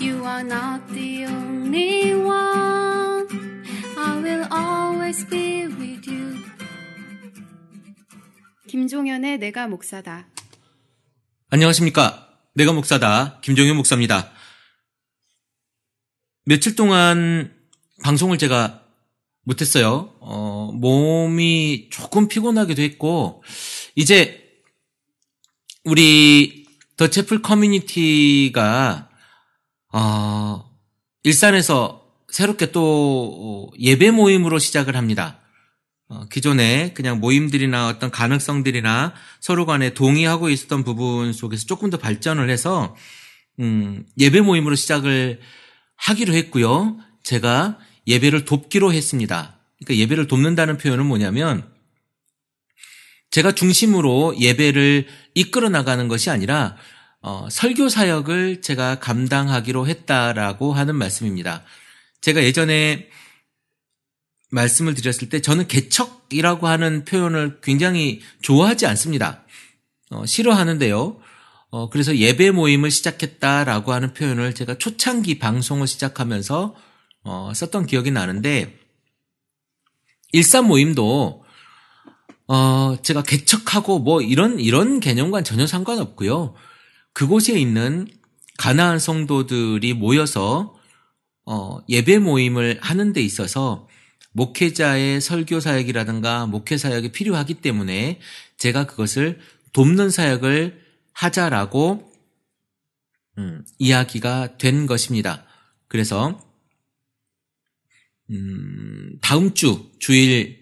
You are not the only one. I will always be with you. 김종현의 내가 목사다. 안녕하십니까. 내가 목사다. 김종현 목사입니다. 며칠 동안 방송을 제가 못했어요. 몸이 조금 피곤하기도 했고, 이제 우리 더 채플 커뮤니티가 일산에서 새롭게 또 예배 모임으로 시작을 합니다. 기존에 그냥 모임들이나 어떤 가능성들이나 서로 간에 동의하고 있었던 부분 속에서 조금 더 발전을 해서 예배 모임으로 시작을 하기로 했고요. 제가 예배를 돕기로 했습니다. 그러니까 예배를 돕는다는 표현은 뭐냐면 제가 중심으로 예배를 이끌어 나가는 것이 아니라 설교 사역을 제가 감당하기로 했다라고 하는 말씀입니다. 제가 예전에 말씀을 드렸을 때 저는 개척이라고 하는 표현을 굉장히 좋아하지 않습니다. 싫어하는데요. 그래서 예배 모임을 시작했다라고 하는 표현을 제가 초창기 방송을 시작하면서 썼던 기억이 나는데, 일산 모임도 제가 개척하고 뭐 이런 개념과는 전혀 상관없고요. 그곳에 있는 가나안 성도들이 모여서 예배 모임을 하는 데 있어서 목회자의 설교 사역이라든가 목회 사역이 필요하기 때문에 제가 그것을 돕는 사역을 하자라고 이야기가 된 것입니다. 그래서 다음 주 주일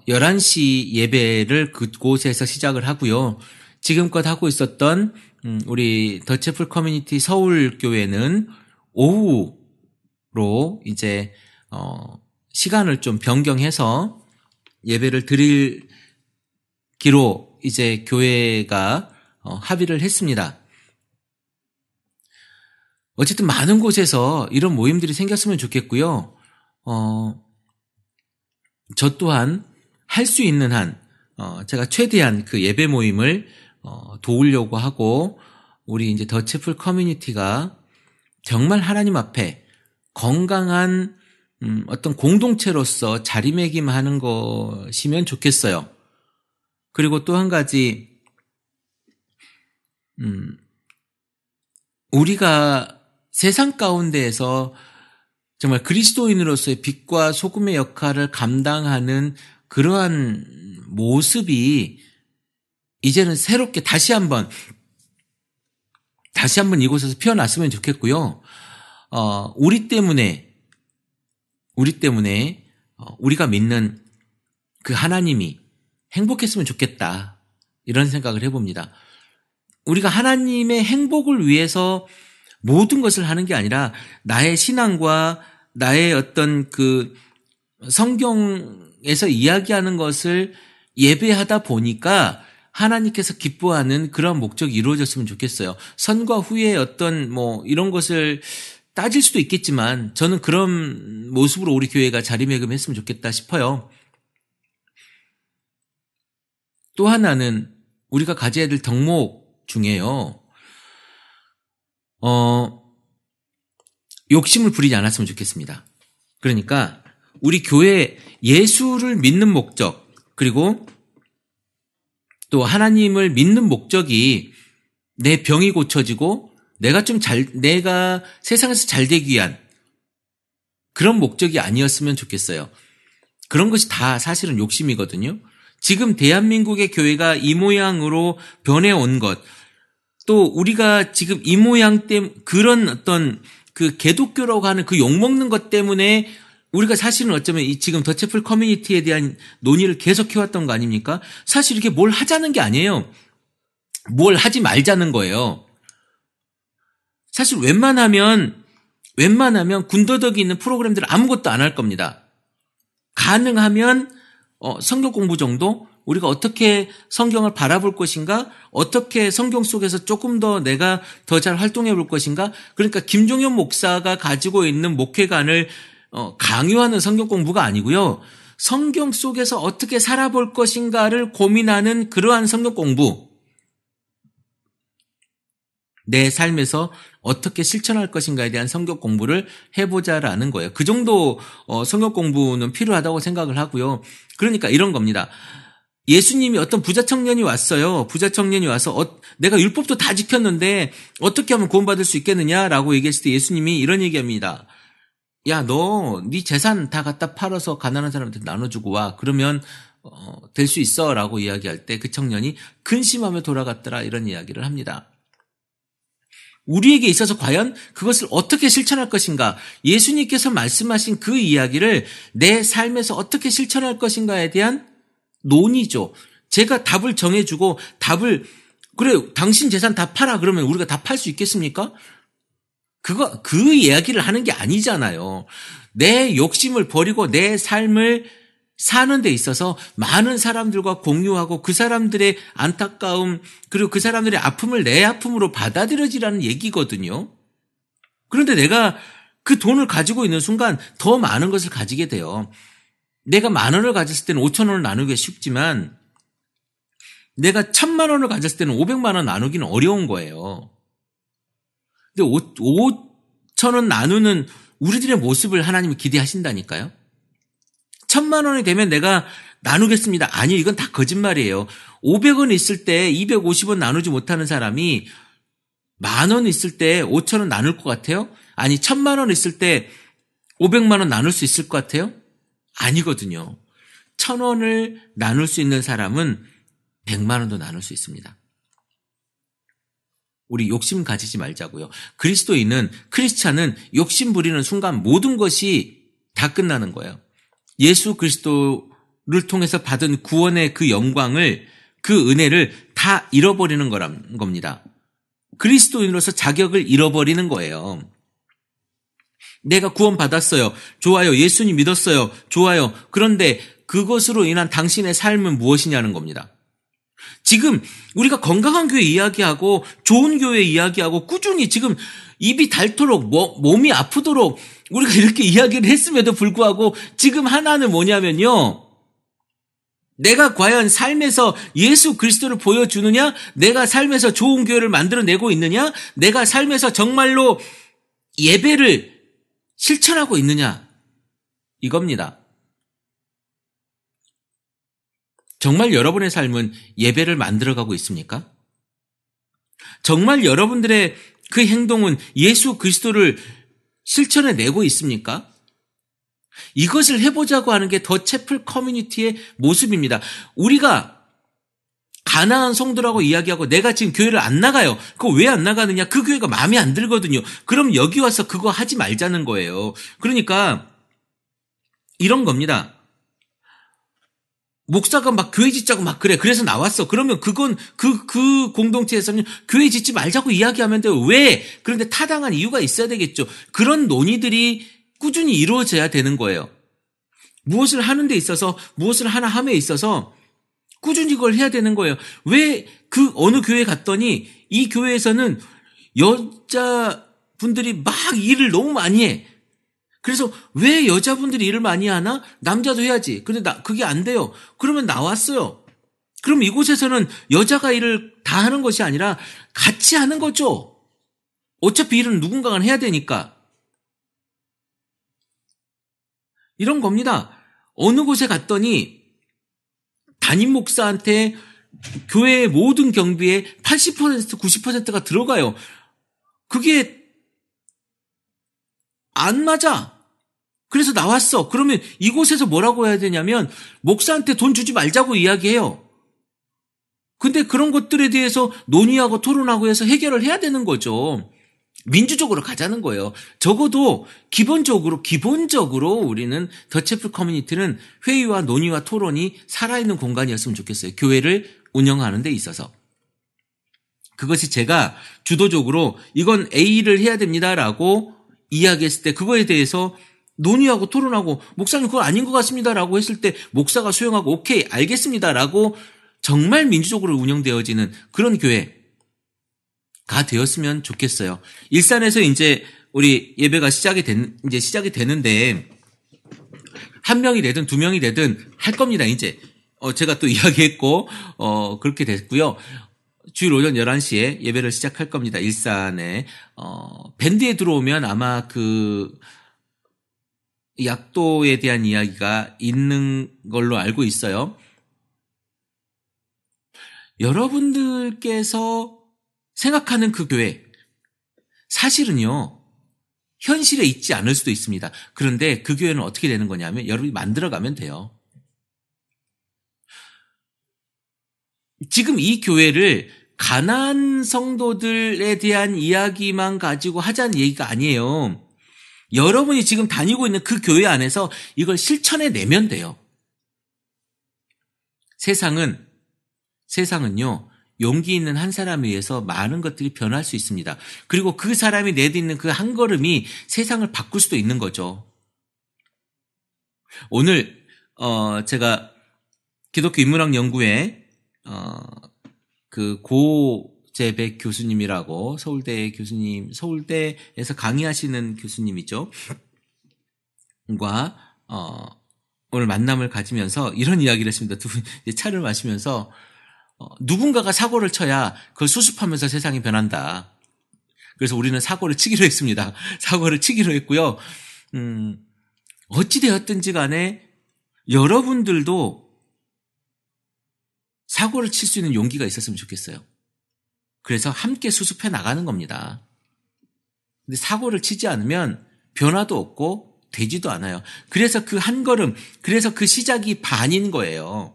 11시 예배를 그곳에서 시작을 하고요. 지금껏 하고 있었던 우리 더 채플 커뮤니티 서울교회는 오후로 이제 시간을 좀 변경해서 예배를 드리기로 이제 교회가 합의를 했습니다. 어쨌든 많은 곳에서 이런 모임들이 생겼으면 좋겠고요. 저 또한 할 수 있는 한 제가 최대한 그 예배 모임을 도우려고 하고, 우리 이제 더 채플 커뮤니티가 정말 하나님 앞에 건강한 어떤 공동체로서 자리매김하는 것이면 좋겠어요. 그리고 또 한 가지, 우리가 세상 가운데에서 정말 그리스도인으로서의 빛과 소금의 역할을 감당하는 그러한 모습이 이제는 새롭게 다시 한번 이곳에서 피어났으면 좋겠고요. 우리 때문에 우리가 믿는 그 하나님이 행복했으면 좋겠다, 이런 생각을 해봅니다. 우리가 하나님의 행복을 위해서 모든 것을 하는 게 아니라 나의 신앙과 나의 어떤 그 성경에서 이야기하는 것을 예배하다 보니까 하나님께서 기뻐하는 그런 목적이 이루어졌으면 좋겠어요. 선과 후의 어떤 뭐 이런 것을 따질 수도 있겠지만 저는 그런 모습으로 우리 교회가 자리매김했으면 좋겠다 싶어요. 또 하나는 우리가 가져야 될 덕목 중에요. 욕심을 부리지 않았으면 좋겠습니다. 그러니까 우리 교회 예수를 믿는 목적, 그리고 또 하나님을 믿는 목적이 내 병이 고쳐지고 내가 세상에서 잘 되기 위한 그런 목적이 아니었으면 좋겠어요. 그런 것이 다 사실은 욕심이거든요. 지금 대한민국의 교회가 이 모양으로 변해온 것, 또 우리가 지금 이 모양 때문에 그런 어떤 그 개독교라고 하는 그 욕먹는 것 때문에 우리가 사실은 어쩌면 이 지금 더 채플 커뮤니티에 대한 논의를 계속 해왔던 거 아닙니까? 사실 이렇게 뭘 하자는 게 아니에요. 뭘 하지 말자는 거예요. 사실 웬만하면 군더더기 있는 프로그램들은 아무것도 안 할 겁니다. 가능하면 성경 공부 정도, 우리가 어떻게 성경을 바라볼 것인가, 어떻게 성경 속에서 조금 더 내가 더 잘 활동해 볼 것인가. 그러니까 김종현 목사가 가지고 있는 목회관을 강요하는 성경 공부가 아니고요. 성경 속에서 어떻게 살아볼 것인가를 고민하는 그러한 성경 공부. 내 삶에서 어떻게 실천할 것인가에 대한 성경 공부를 해보자라는 거예요. 그 정도 성경 공부는 필요하다고 생각을 하고요. 그러니까 이런 겁니다. 예수님이 어떤 부자 청년이 왔어요. 부자 청년이 와서 내가 율법도 다 지켰는데 어떻게 하면 구원받을 수 있겠느냐라고 얘기했을 때 예수님이 이런 얘기합니다. 야, 너 네 재산 다 갖다 팔아서 가난한 사람한테 나눠주고 와. 그러면 될 수 있어 라고 이야기할 때 그 청년이 근심하며 돌아갔더라, 이런 이야기를 합니다. 우리에게 있어서 과연 그것을 어떻게 실천할 것인가, 예수님께서 말씀하신 그 이야기를 내 삶에서 어떻게 실천할 것인가에 대한 논의죠. 제가 답을 정해주고 그래, 당신 재산 다 팔아. 그러면 우리가 다 팔 수 있겠습니까? 그 이야기를 하는 게 아니잖아요. 내 욕심을 버리고 내 삶을 사는 데 있어서 많은 사람들과 공유하고 그 사람들의 안타까움, 그리고 그 사람들의 아픔을 내 아픔으로 받아들여지라는 얘기거든요. 그런데 내가 그 돈을 가지고 있는 순간 더 많은 것을 가지게 돼요. 내가 10,000원을 가졌을 때는 5,000원을 나누기가 쉽지만 내가 1,000,000원을 가졌을 때는 500만 원 나누기는 어려운 거예요. 근데 5,000원 나누는 우리들의 모습을 하나님이 기대하신다니까요. 1,000만 원이 되면 내가 나누겠습니다. 아니요, 이건 다 거짓말이에요. 500원 있을 때 250원 나누지 못하는 사람이 10,000원 있을 때 5,000원 나눌 것 같아요? 아니, 1,000만 원 있을 때 500만 원 나눌 수 있을 것 같아요? 아니거든요. 1,000원을 나눌 수 있는 사람은 100만 원도 나눌 수 있습니다. 우리 욕심 가지지 말자고요. 크리스찬은 욕심 부리는 순간 모든 것이 다 끝나는 거예요. 예수 그리스도를 통해서 받은 구원의 그 영광을, 그 은혜를 다 잃어버리는 겁니다. 그리스도인으로서 자격을 잃어버리는 거예요. 내가 구원받았어요. 좋아요. 예수님 믿었어요. 좋아요. 그런데 그것으로 인한 당신의 삶은 무엇이냐는 겁니다. 지금 우리가 건강한 교회 이야기하고 좋은 교회 이야기하고 꾸준히 지금 입이 닳도록 몸이 아프도록 우리가 이렇게 이야기를 했음에도 불구하고 지금 하나는 뭐냐면요. 내가 과연 삶에서 예수 그리스도를 보여주느냐? 내가 삶에서 좋은 교회를 만들어내고 있느냐? 내가 삶에서 정말로 예배를 실천하고 있느냐? 이겁니다. 정말 여러분의 삶은 예배를 만들어가고 있습니까? 정말 여러분들의 그 행동은 예수 그리스도를 실천해내고 있습니까? 이것을 해보자고 하는 게 더 채플 커뮤니티의 모습입니다. 우리가 가난한 성도라고 이야기하고 내가 지금 교회를 안 나가요. 그거 왜 안 나가느냐? 그 교회가 마음에 안 들거든요. 그럼 여기 와서 그거 하지 말자는 거예요. 그러니까 이런 겁니다. 목사가 막 교회 짓자고 막 그래. 그래서 나왔어. 그러면 그건 그 공동체에서는 교회 짓지 말자고 이야기하면 돼요. 왜? 그런데 타당한 이유가 있어야 되겠죠. 그런 논의들이 꾸준히 이루어져야 되는 거예요. 무엇을 하는 데 있어서, 무엇을 하나 함에 있어서 꾸준히 그걸 해야 되는 거예요. 왜 어느 교회 갔더니 이 교회에서는 여자분들이 막 일을 너무 많이 해. 그래서 왜 여자분들이 일을 많이 하나? 남자도 해야지. 근데 그게 안 돼요. 그러면 나왔어요. 그럼 이곳에서는 여자가 일을 다 하는 것이 아니라 같이 하는 거죠. 어차피 일은 누군가가 해야 되니까. 이런 겁니다. 어느 곳에 갔더니 담임 목사한테 교회의 모든 경비에 80%, 90%가 들어가요. 그게 안 맞아. 그래서 나왔어. 그러면 이곳에서 뭐라고 해야 되냐면 목사한테 돈 주지 말자고 이야기해요. 근데 그런 것들에 대해서 논의하고 토론하고 해서 해결을 해야 되는 거죠. 민주적으로 가자는 거예요. 적어도 기본적으로 우리는 더 채플 커뮤니티는 회의와 논의와 토론이 살아있는 공간이었으면 좋겠어요. 교회를 운영하는 데 있어서. 그것이 제가 주도적으로 이건 A를 해야 됩니다라고 이야기했을 때 그거에 대해서 논의하고 토론하고 목사님 그건 아닌 것 같습니다라고 했을 때 목사가 수용하고 오케이 알겠습니다라고 정말 민주적으로 운영되어지는 그런 교회가 되었으면 좋겠어요. 일산에서 이제 우리 예배가 시작이 되는데 한 명이 되든 두 명이 되든 할 겁니다. 이제 제가 또 이야기했고 그렇게 됐고요. 주일 오전 11시에 예배를 시작할 겁니다. 일산에. 밴드에 들어오면 아마 그 약도에 대한 이야기가 있는 걸로 알고 있어요. 여러분들께서 생각하는 그 교회, 사실은요, 현실에 있지 않을 수도 있습니다. 그런데 그 교회는 어떻게 되는 거냐면 여러분이 만들어가면 돼요. 지금 이 교회를 가난한 성도들에 대한 이야기만 가지고 하자는 얘기가 아니에요. 여러분이 지금 다니고 있는 그 교회 안에서 이걸 실천해 내면 돼요. 세상은요, 용기 있는 한 사람에 의해서 많은 것들이 변할 수 있습니다. 그리고 그 사람이 내딛는 그 한 걸음이 세상을 바꿀 수도 있는 거죠. 오늘 제가 기독교 인문학 연구회 그 고재백 교수님이라고 서울대 교수님, 서울대에서 강의하시는 교수님이죠. 과 오늘 만남을 가지면서 이런 이야기를 했습니다. 두 분이 차를 마시면서 누군가가 사고를 쳐야 그걸 수습하면서 세상이 변한다. 그래서 우리는 사고를 치기로 했습니다. 사고를 치기로 했고요. 어찌되었든지 간에 여러분들도 사고를 칠 수 있는 용기가 있었으면 좋겠어요. 그래서 함께 수습해 나가는 겁니다. 근데 사고를 치지 않으면 변화도 없고 되지도 않아요. 그래서 그 한 걸음, 그래서 그 시작이 반인 거예요.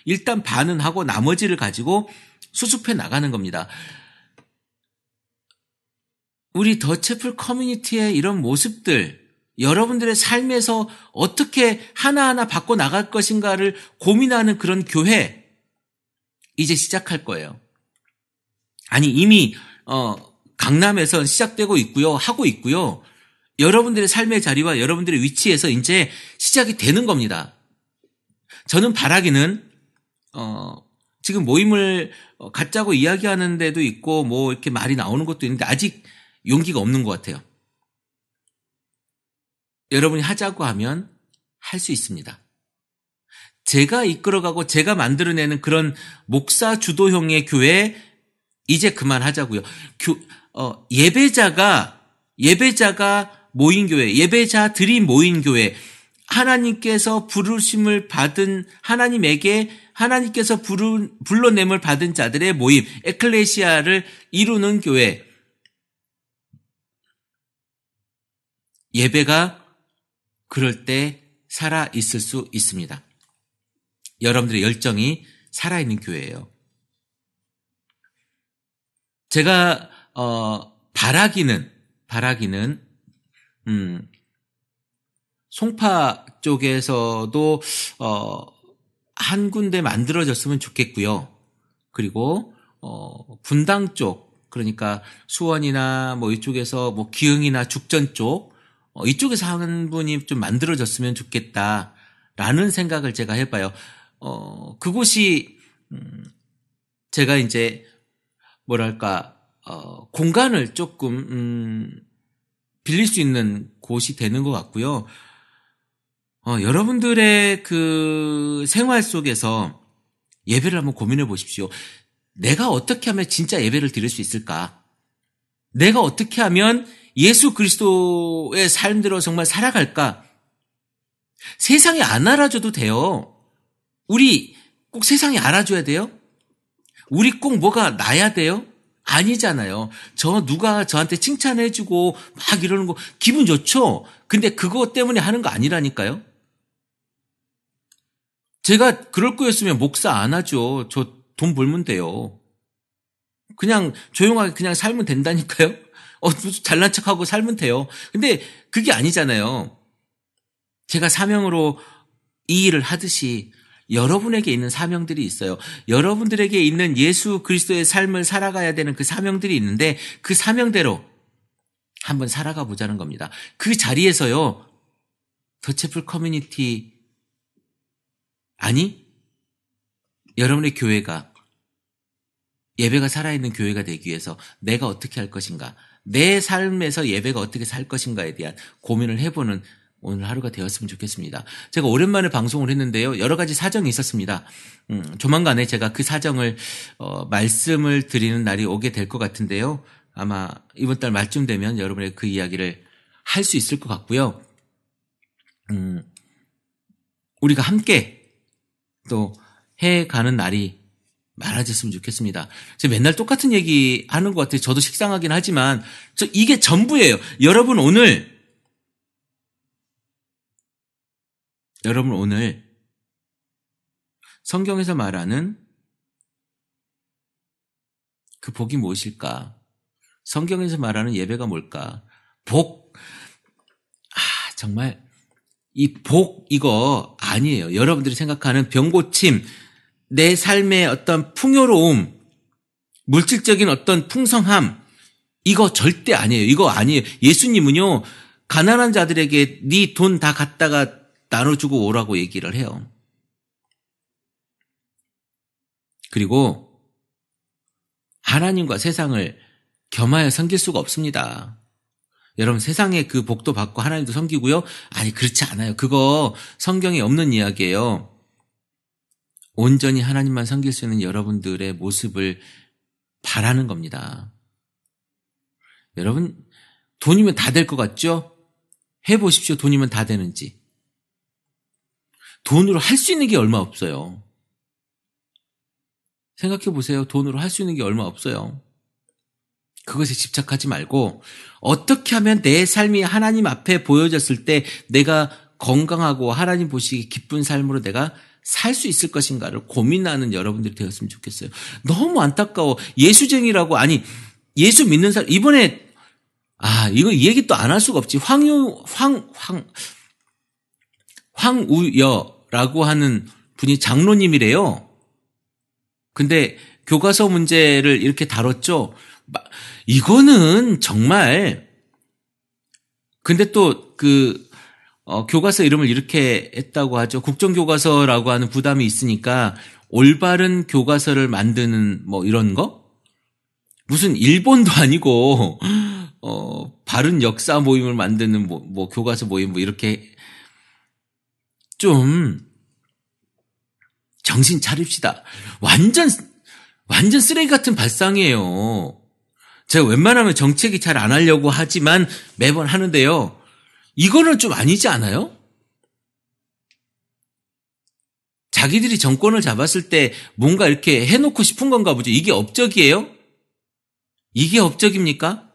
일단 반은 하고 나머지를 가지고 수습해 나가는 겁니다. 우리 더 채플 커뮤니티의 이런 모습들, 여러분들의 삶에서 어떻게 하나하나 바꿔 나갈 것인가를 고민하는 그런 교회, 이제 시작할 거예요. 아니, 이미 강남에서 시작되고 있고요. 하고 있고요. 여러분들의 삶의 자리와 여러분들의 위치에서 이제 시작이 되는 겁니다. 저는 바라기는 지금 모임을 갖자고 이야기하는 데도 있고 뭐 이렇게 말이 나오는 것도 있는데 아직 용기가 없는 것 같아요. 여러분이 하자고 하면 할 수 있습니다. 제가 이끌어가고 제가 만들어내는 그런 목사 주도형의 교회 이제 그만하자고요. 예배자가 모인 교회, 예배자들이 모인 교회, 하나님께서 부르심을 받은 하나님께서 불러냄을 받은 자들의 모임, 에클레시아를 이루는 교회. 예배가 그럴 때 살아 있을 수 있습니다. 여러분들의 열정이 살아있는 교회예요. 제가 바라기는 송파 쪽에서도 한 군데 만들어졌으면 좋겠고요. 그리고 분당 쪽, 그러니까 수원이나 뭐 이쪽에서 뭐 기흥이나 죽전 쪽 이쪽에서 한 분이 좀 만들어졌으면 좋겠다라는 생각을 제가 해봐요. 그곳이 제가 이제 뭐랄까 공간을 조금 빌릴 수 있는 곳이 되는 것 같고요. 여러분들의 그 생활 속에서 예배를 한번 고민해 보십시오. 내가 어떻게 하면 진짜 예배를 드릴 수 있을까? 내가 어떻게 하면 예수 그리스도의 삶대로 정말 살아갈까? 세상이 안 알아줘도 돼요. 우리 꼭 세상이 알아줘야 돼요? 우리 꼭 뭐가 나야 돼요? 아니잖아요. 누가 저한테 칭찬해주고 막 이러는 거 기분 좋죠? 근데 그거 때문에 하는 거 아니라니까요? 제가 그럴 거였으면 목사 안 하죠. 저 돈 벌면 돼요. 그냥 조용하게 그냥 살면 된다니까요? 잘난 척하고 살면 돼요. 근데 그게 아니잖아요. 제가 사명으로 이 일을 하듯이 여러분에게 있는 사명들이 있어요. 여러분들에게 있는 예수 그리스도의 삶을 살아가야 되는 그 사명들이 있는데 그 사명대로 한번 살아가 보자는 겁니다. 그 자리에서요. 더 채플 커뮤니티 아니 여러분의 교회가 예배가 살아있는 교회가 되기 위해서 내가 어떻게 할 것인가, 내 삶에서 예배가 어떻게 살 것인가에 대한 고민을 해보는 오늘 하루가 되었으면 좋겠습니다. 제가 오랜만에 방송을 했는데요. 여러 가지 사정이 있었습니다. 조만간에 제가 그 사정을 말씀을 드리는 날이 오게 될 것 같은데요. 아마 이번 달 말쯤 되면 여러분의 그 이야기를 할 수 있을 것 같고요. 우리가 함께 또 해가는 날이 많아졌으면 좋겠습니다. 제가 맨날 똑같은 얘기 하는 것 같아요. 저도 식상하긴 하지만 이게 전부예요. 여러분 오늘 성경에서 말하는 그 복이 무엇일까? 성경에서 말하는 예배가 뭘까? 복. 정말 이 복 이거 아니에요. 여러분들이 생각하는 병고침, 내 삶의 어떤 풍요로움, 물질적인 어떤 풍성함, 이거 절대 아니에요. 이거 아니에요. 예수님은요, 가난한 자들에게 네 돈 다 갖다가 나눠주고 오라고 얘기를 해요. 그리고 하나님과 세상을 겸하여 섬길 수가 없습니다. 여러분 세상에 그 복도 받고 하나님도 섬기고요. 아니 그렇지 않아요. 그거 성경에 없는 이야기예요. 온전히 하나님만 섬길 수 있는 여러분들의 모습을 바라는 겁니다. 여러분 돈이면 다 될 것 같죠? 해보십시오. 돈이면 다 되는지. 돈으로 할 수 있는 게 얼마 없어요. 생각해 보세요. 돈으로 할 수 있는 게 얼마 없어요. 그것에 집착하지 말고 어떻게 하면 내 삶이 하나님 앞에 보여졌을 때 내가 건강하고 하나님 보시기 기쁜 삶으로 내가 살 수 있을 것인가를 고민하는 여러분들이 되었으면 좋겠어요. 너무 안타까워. 예수쟁이라고 아니 예수 믿는 사람 이번에 이거 이 얘기 또 안 할 수가 없지. 황우여라고 하는 분이 장로님이래요. 근데 교과서 문제를 이렇게 다뤘죠. 이거는 정말 근데 또 교과서 이름을 이렇게 했다고 하죠. 국정교과서라고 하는 부담이 있으니까 올바른 교과서를 만드는 뭐 이런 거? 무슨 일본도 아니고 바른 역사 모임을 만드는 뭐 교과서 모임 뭐 이렇게 좀 정신 차립시다. 완전 쓰레기 같은 발상이에요. 제가 웬만하면 정책이 잘 안 하려고 하지만 매번 하는데요. 이거는 좀 아니지 않아요? 자기들이 정권을 잡았을 때 뭔가 이렇게 해놓고 싶은 건가 보죠. 이게 업적이에요? 이게 업적입니까?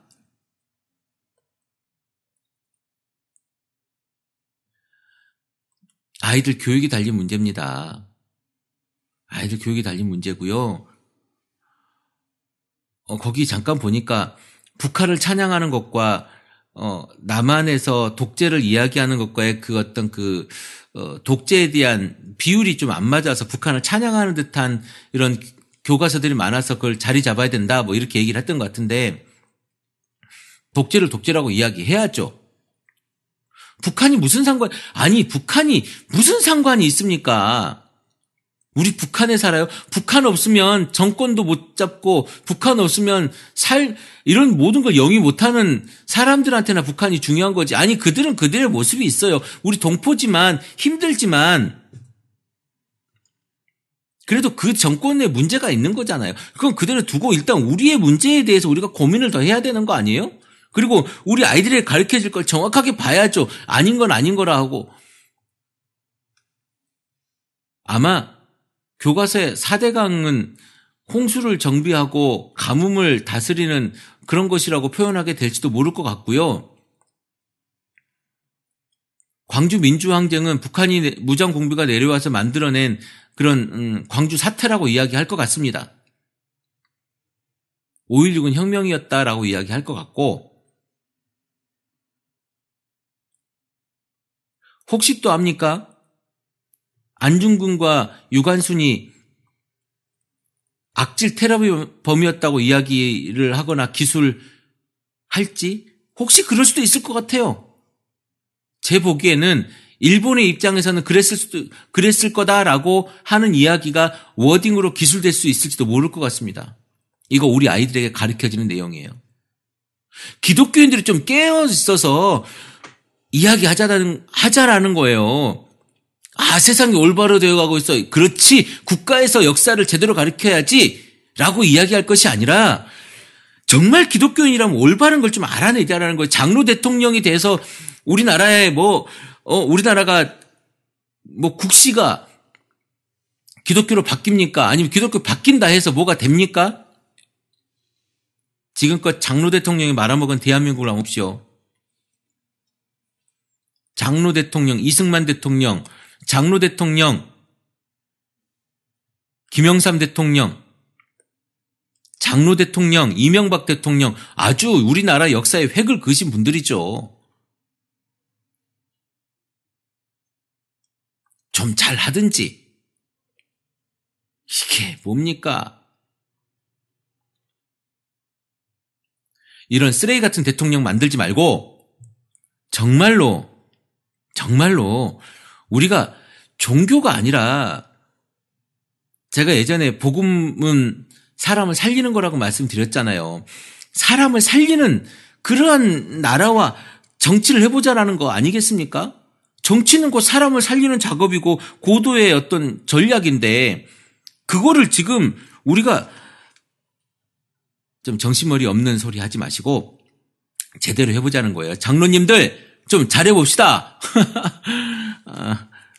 아이들 교육이 달린 문제입니다. 아이들 교육이 달린 문제고요. 거기 잠깐 보니까 북한을 찬양하는 것과 남한에서 독재를 이야기하는 것과의 그 어떤 독재에 대한 비율이 좀 안 맞아서 북한을 찬양하는 듯한 이런 교과서들이 많아서 그걸 자리 잡아야 된다 뭐 이렇게 얘기를 했던 것 같은데 독재를 독재라고 이야기해야죠. 북한이 무슨 상관이 있습니까? 우리 북한에 살아요? 북한 없으면 정권도 못 잡고 북한 없으면 이런 모든 걸 영위 못하는 사람들한테나 북한이 중요한 거지. 아니 그들은 그들의 모습이 있어요. 우리 동포지만 힘들지만 그래도 그 정권에 문제가 있는 거잖아요. 그건 그대로 두고 일단 우리의 문제에 대해서 우리가 고민을 더 해야 되는 거 아니에요? 그리고 우리 아이들에게 가르쳐줄 걸 정확하게 봐야죠. 아닌 건 아닌 거라 하고. 아마 교과서의 4대강은 홍수를 정비하고 가뭄을 다스리는 그런 것이라고 표현하게 될지도 모를 것 같고요. 광주 민주항쟁은 북한이 무장공비가 내려와서 만들어낸 그런 광주 사태라고 이야기할 것 같습니다. 5.16은 혁명이었다라고 이야기할 것 같고 혹시 또 압니까? 안중근과 유관순이 악질 테러범이었다고 이야기를 하거나 기술할지 혹시 그럴 수도 있을 것 같아요. 제 보기에는 일본의 입장에서는 그랬을 거다라고 하는 이야기가 워딩으로 기술될 수 있을지도 모를 것 같습니다. 이거 우리 아이들에게 가르쳐지는 내용이에요. 기독교인들이 좀 깨어 있어서 하자라는 거예요. 세상이 올바로 되어가고 있어. 그렇지. 국가에서 역사를 제대로 가르쳐야지. 라고 이야기할 것이 아니라 정말 기독교인이라면 올바른 걸 좀 알아내자라는 거예요. 장로 대통령이 돼서 우리나라에 우리나라가 국시가 기독교로 바뀝니까? 아니면 기독교 바뀐다 해서 뭐가 됩니까? 지금껏 장로 대통령이 말아먹은 대한민국을 한번 봅시오. 장로 대통령, 이승만 대통령, 장로 대통령, 김영삼 대통령, 장로 대통령, 이명박 대통령, 아주 우리나라 역사에 획을 그으신 분들이죠. 좀 잘 하든지. 이게 뭡니까? 이런 쓰레기 같은 대통령 만들지 말고 정말로 우리가 종교가 아니라, 제가 예전에 복음은 사람을 살리는 거라고 말씀드렸잖아요. 사람을 살리는 그러한 나라와 정치를 해보자라는 거 아니겠습니까? 정치는 곧 사람을 살리는 작업이고 고도의 어떤 전략인데, 그거를 지금 우리가 좀 정신머리 없는 소리 하지 마시고 제대로 해보자는 거예요. 장로님들 좀 잘해봅시다.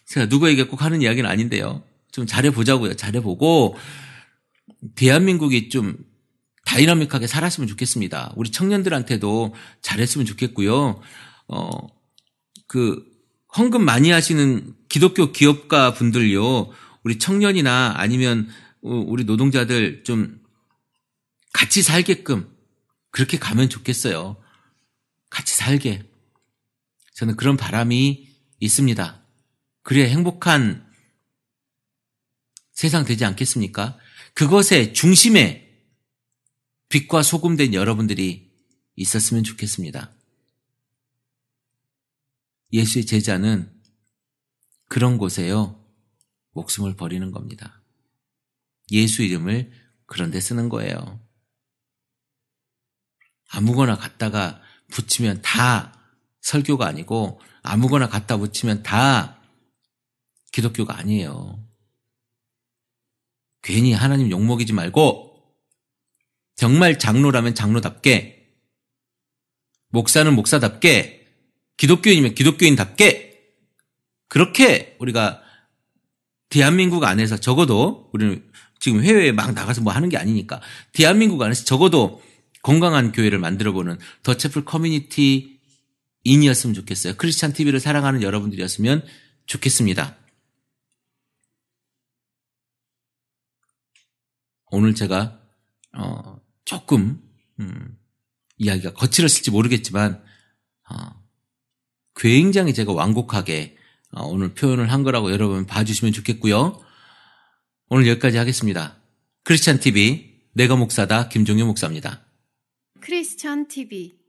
제가 누구에게 꼭 하는 이야기는 아닌데요. 좀 잘해보자고요. 잘해보고 대한민국이 좀 다이나믹하게 살았으면 좋겠습니다. 우리 청년들한테도 잘했으면 좋겠고요. 헌금 많이 하시는 기독교 기업가 분들요, 우리 청년이나 아니면 우리 노동자들 좀 같이 살게끔 그렇게 가면 좋겠어요. 같이 살게. 저는 그런 바람이 있습니다. 그래야 행복한 세상 되지 않겠습니까? 그것의 중심에 빛과 소금 된 여러분들이 있었으면 좋겠습니다. 예수의 제자는 그런 곳에요, 목숨을 버리는 겁니다. 예수 이름을 그런 데 쓰는 거예요. 아무거나 갖다가 붙이면 다 설교가 아니고, 아무거나 갖다 붙이면 다 기독교가 아니에요. 괜히 하나님 욕먹이지 말고 정말 장로라면 장로답게, 목사는 목사답게, 기독교인이면 기독교인답게, 그렇게 우리가 대한민국 안에서 적어도, 우리는 지금 해외에 막 나가서 뭐 하는 게 아니니까 대한민국 안에서 적어도 건강한 교회를 만들어보는 더 채플 커뮤니티인이었으면 좋겠어요. 크리스찬 TV를 사랑하는 여러분들이었으면 좋겠습니다. 오늘 제가 조금 이야기가 거칠었을지 모르겠지만 굉장히 제가 완곡하게 오늘 표현을 한 거라고 여러분 봐주시면 좋겠고요. 오늘 여기까지 하겠습니다. 크리스찬 TV 내가 목사다 김종효 목사입니다. 크리스천 TV